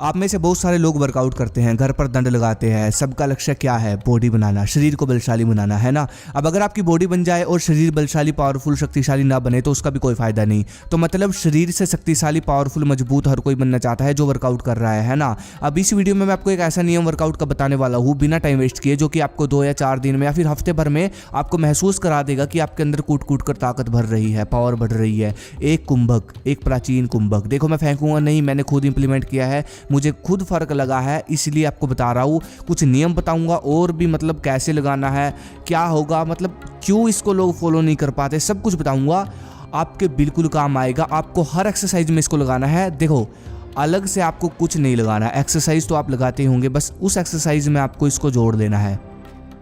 आप में से बहुत सारे लोग वर्कआउट करते हैं, घर पर दंड लगाते हैं। सबका लक्ष्य क्या है? बॉडी बनाना, शरीर को बलशाली बनाना, है ना। अब अगर आपकी बॉडी बन जाए और शरीर बलशाली, पावरफुल, शक्तिशाली ना बने तो उसका भी कोई फायदा नहीं। तो मतलब शरीर से शक्तिशाली, पावरफुल, मजबूत हर कोई बनना चाहता है जो वर्कआउट कर रहा है ना। अब इस वीडियो में मैं आपको एक ऐसा नियम वर्कआउट का बताने वाला हूँ बिना टाइम वेस्ट किए, जो कि आपको 2 या 4 दिन में या फिर हफ्ते भर में आपको महसूस करा देगा कि आपके अंदर कूट कूट कर ताकत भर रही है, पावर बढ़ रही है। एक कुंभक, एक प्राचीन कुंभक, देखो मैं फेंकूंगा नहीं, मैंने खुद इंप्लीमेंट किया है, मुझे खुद फर्क लगा है, इसलिए आपको बता रहा हूँ। कुछ नियम बताऊंगा और भी, मतलब कैसे लगाना है, क्या होगा, मतलब क्यों इसको लोग फॉलो नहीं कर पाते, सब कुछ बताऊंगा। आपके बिल्कुल काम आएगा। आपको हर एक्सरसाइज में इसको लगाना है। देखो अलग से आपको कुछ नहीं लगाना है, एक्सरसाइज तो आप लगाते होंगे, बस उस एक्सरसाइज में आपको इसको जोड़ देना है।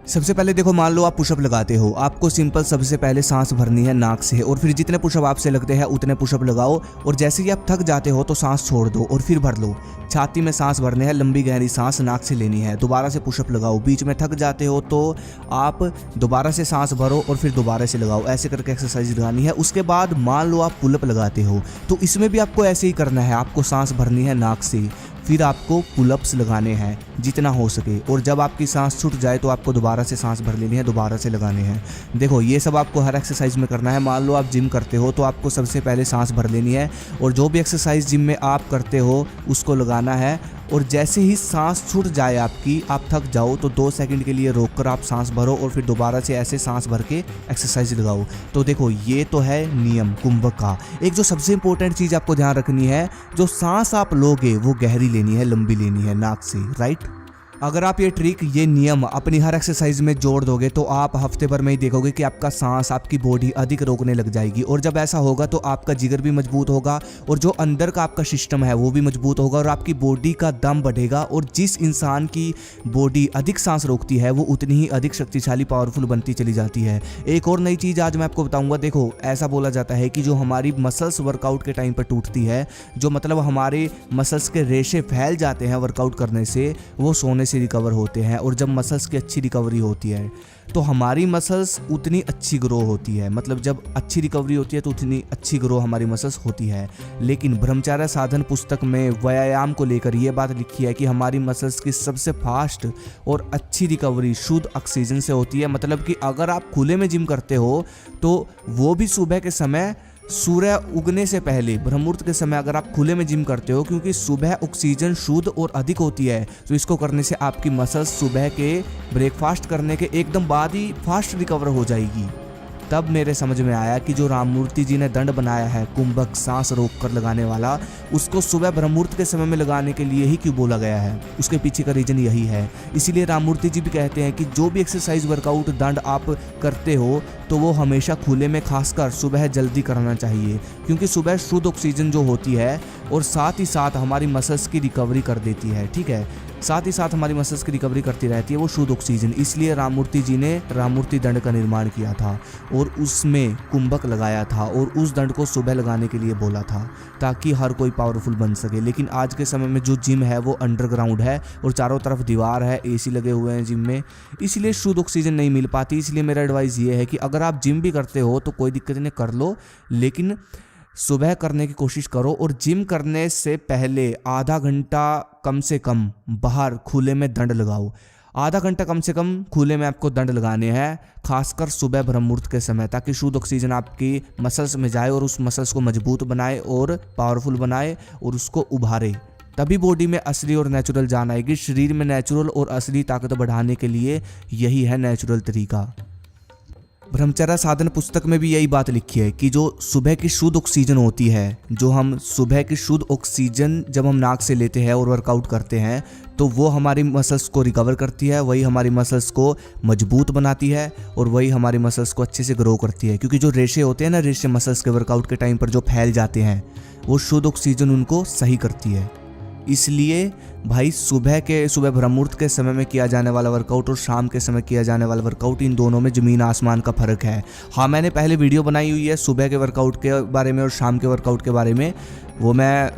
सबसे पहले देखो, मान लो आप पुशअप लगाते हो, आपको सिंपल सबसे पहले सांस भरनी है नाक से, और फिर जितने पुशअप आपसे लगते हैं उतने पुशअप लगाओ, और जैसे ही आप थक जाते हो तो सांस छोड़ दो और फिर भर लो। छाती में सांस भरने है, लंबी गहरी सांस नाक से लेनी है, दोबारा से पुशअप लगाओ। बीच में थक जाते हो तो आप दोबारा से सांस भरो और फिर दोबारा से लगाओ, ऐसे करके एक्सरसाइज लगानी है। उसके बाद मान लो आप पुलअप लगाते हो तो इसमें भी आपको ऐसे ही करना है, आपको सांस भरनी है नाक से, फिर आपको पुलअप्स लगाने हैं जितना हो सके, और जब आपकी सांस छूट जाए तो आपको दोबारा से सांस भर लेनी है, दोबारा से लगाने हैं। देखो ये सब आपको हर एक्सरसाइज में करना है। मान लो आप जिम करते हो तो आपको सबसे पहले सांस भर लेनी है, और जो भी एक्सरसाइज जिम में आप करते हो उसको लगाना है, और जैसे ही सांस छूट जाए आपकी, आप थक जाओ तो 2 सेकंड के लिए रोककर आप सांस भरो और फिर दोबारा से ऐसे सांस भर के एक्सरसाइज लगाओ। तो देखो ये तो है नियम कुंभक का। एक जो सबसे इंपॉर्टेंट चीज़ आपको ध्यान रखनी है, जो सांस आप लोगे वो गहरी लेनी है, लंबी लेनी है नाक से, राइट। अगर आप ये ट्रिक, ये नियम अपनी हर एक्सरसाइज में जोड़ दोगे तो आप हफ्ते भर में ही देखोगे कि आपका सांस, आपकी बॉडी अधिक रोकने लग जाएगी। और जब ऐसा होगा तो आपका जिगर भी मजबूत होगा, और जो अंदर का आपका सिस्टम है वो भी मजबूत होगा, और आपकी बॉडी का दम बढ़ेगा। और जिस इंसान की बॉडी अधिक सांस रोकती है वो उतनी ही अधिक शक्तिशाली, पावरफुल बनती चली जाती है। एक और नई चीज़ आज मैं आपको बताऊंगा। देखो ऐसा बोला जाता है कि जो हमारी मसल्स वर्कआउट के टाइम पर टूटती है, जो मतलब हमारे मसल्स के रेशे फैल जाते हैं वर्कआउट करने से, वो सोने से रिकवर होते हैं। और जब मसल्स की अच्छी रिकवरी होती है तो हमारी मसल्स उतनी अच्छी ग्रो होती है, मतलब जब अच्छी रिकवरी होती है तो उतनी अच्छी ग्रो हमारी मसल्स होती है। लेकिन ब्रह्मचर्य साधन पुस्तक में व्यायाम को लेकर ये बात लिखी है कि हमारी मसल्स की सबसे फास्ट और अच्छी रिकवरी शुद्ध ऑक्सीजन से होती है। मतलब कि अगर आप खुले में जिम करते हो तो वो भी सुबह के समय, सूर्य उगने से पहले, ब्रह्ममुहूर्त के समय अगर आप खुले में जिम करते हो, क्योंकि सुबह ऑक्सीजन शुद्ध और अधिक होती है, तो इसको करने से आपकी मसल्स सुबह के ब्रेकफास्ट करने के एकदम बाद ही फास्ट रिकवर हो जाएगी। तब मेरे समझ में आया कि जो राममूर्ति जी ने दंड बनाया है कुंभक, सांस रोक कर लगाने वाला, उसको सुबह ब्रह्ममुहूर्त के समय में लगाने के लिए ही क्यों बोला गया है, उसके पीछे का रीजन यही है। इसीलिए राममूर्ति जी भी कहते हैं कि जो भी एक्सरसाइज, वर्कआउट, दंड आप करते हो तो वो हमेशा खुले में, खासकर सुबह जल्दी करना चाहिए, क्योंकि सुबह शुद्ध ऑक्सीजन जो होती है और साथ ही साथ हमारी मसल्स की रिकवरी कर देती है, ठीक है, साथ ही साथ हमारी मसल्स की रिकवरी करती रहती है वो शुद्ध ऑक्सीजन। इसलिए राममूर्ति जी ने राममूर्ति दंड का निर्माण किया था और उसमें कुंभक लगाया था, और उस दंड को सुबह लगाने के लिए बोला था ताकि हर कोई पावरफुल बन सके। लेकिन आज के समय में जो जिम है वो अंडरग्राउंड है और चारों तरफ दीवार है, एसी लगे हुए हैं जिम में, इसलिए शुद्ध ऑक्सीजन नहीं मिल पाती। इसलिए मेरा एडवाइस ये है कि अगर आप जिम भी करते हो तो कोई दिक्कत नहीं, कर लो, लेकिन सुबह करने की कोशिश करो। और जिम करने से पहले आधा घंटा कम से कम बाहर खुले में दंड लगाओ। आधा घंटा कम से कम खुले में आपको दंड लगाने हैं, खासकर सुबह ब्रह्ममुहूर्त के समय, ताकि शुद्ध ऑक्सीजन आपकी मसल्स में जाए और उस मसल्स को मजबूत बनाए और पावरफुल बनाए और उसको उभारे। तभी बॉडी में असली और नेचुरल जान आएगी। शरीर में नेचुरल और असली ताकत बढ़ाने के लिए यही है नेचुरल तरीका। ब्रह्मचर्य साधन पुस्तक में भी यही बात लिखी है कि जो सुबह की शुद्ध ऑक्सीजन होती है, जो हम सुबह की शुद्ध ऑक्सीजन जब हम नाक से लेते हैं और वर्कआउट करते हैं तो वो हमारी मसल्स को रिकवर करती है, वही हमारी मसल्स को मजबूत बनाती है और वही हमारी मसल्स को अच्छे से ग्रो करती है। क्योंकि जो रेशे होते हैं ना, रेशे मसल्स के वर्कआउट के टाइम पर जो फैल जाते हैं, वो शुद्ध ऑक्सीजन उनको सही करती है। इसलिए भाई सुबह ब्रह्ममुहूर्त के समय में किया जाने वाला वर्कआउट और शाम के समय किया जाने वाला वर्कआउट, इन दोनों में ज़मीन आसमान का फ़र्क है। हाँ, मैंने पहले वीडियो बनाई हुई है सुबह के वर्कआउट के बारे में और शाम के वर्कआउट के बारे में, वो मैं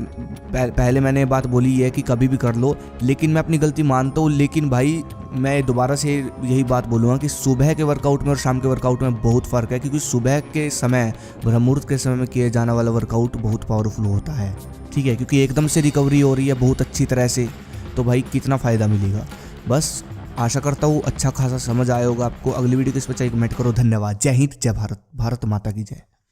पहले मैंने बात बोली है कि कभी भी कर लो, लेकिन मैं अपनी गलती मानता हूँ। लेकिन भाई मैं दोबारा से यही बात बोलूँगा कि सुबह के वर्कआउट में और शाम के वर्कआउट में बहुत फ़र्क है, क्योंकि सुबह के समय, ब्रह्ममुहूर्त के समय में किए जाने वाला वर्कआउट बहुत पावरफुल होता है। ठीक है, क्योंकि एकदम से रिकवरी हो रही है बहुत अच्छी तरह से, तो भाई कितना फ़ायदा मिलेगा। बस आशा करता हूँ अच्छा खासा समझ आया होगा आपको। अगली वीडियो किस पर चाहिए कमेंट करो। धन्यवाद। जय हिंद, जय भारत, भारत माता की जय।